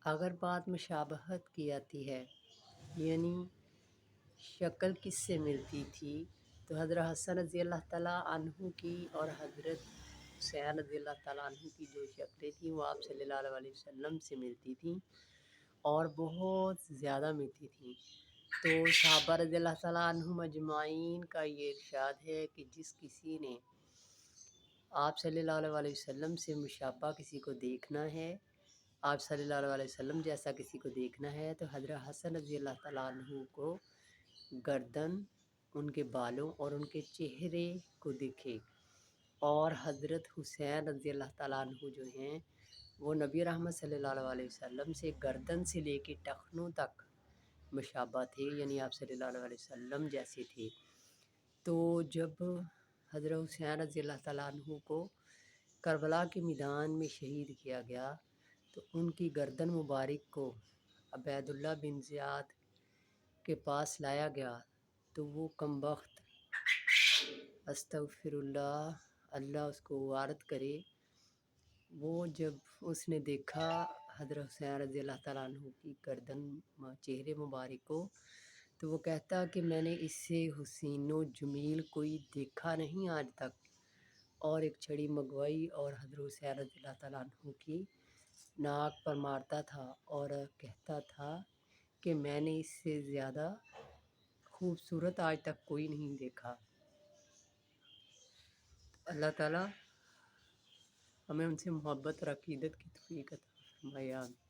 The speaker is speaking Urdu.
اگر بات مشابہت کی آتی ہے، یعنی شکل کس سے ملتی تھی، تو حضرت حسن رضی اللہ تعالیٰ عنہ کی اور حضرت حسین رضی اللہ تعالیٰ عنہ کی جو شکلیں تھیں وہ آپ صلی اللہ علیہ وسلم سے ملتی تھیں اور بہت زیادہ ملتی تھیں۔ تو صحابہ رضی اللہ تعالیٰ عنہم اجمعین کا یہ ارشاد ہے کہ جس کسی نے آپ صلی اللہ علیہ وسلم سے مشابہ کسی کو دیکھنا ہے، آپ صلی اللہ علیہ وسلم جیسا کسی کو دیکھنا ہے، تو حضرت حسن رضی اللہ تعالیٰ عنہ کو گردن، ان کے بالوں اور ان کے چہرے کو دیکھے، اور حضرت حسین رضی اللہ تعالیٰ عنہ جو ہیں وہ نبی رحمت صلی اللہ علیہ وسلم سے گردن سے لے کے ٹخنوں تک مشابہ تھے، یعنی آپ صلی اللہ علیہ وسلم جیسے تھے۔ تو جب حضرت حسین رضی اللہ تعالیٰ عنہ کو کربلا کے میدان میں شہید کیا گیا تو ان کی گردن مبارک کو عبید اللہ بن زیاد کے پاس لایا گیا، تو وہ کم بخت، استغفر اللہ، اللہ اس کو وارد کرے، وہ جب اس نے دیکھا حضرت حسین رضی اللہ تعالیٰ عنہ کی گردن، چہرے مبارک کو، تو وہ کہتا کہ میں نے اس سے حسین و جمیل کوئی دیکھا نہیں آج تک، اور ایک چھڑی منگوائی اور حضرت حسین رضی اللہ تعالیٰ عنہ کی ناک پر مارتا تھا اور کہتا تھا کہ میں نے اس سے زیادہ خوبصورت آج تک کوئی نہیں دیکھا۔ اللہ تعالیٰ ہمیں ان سے محبت اور عقیدت کی توفیق عطا فرمائے۔ آمین۔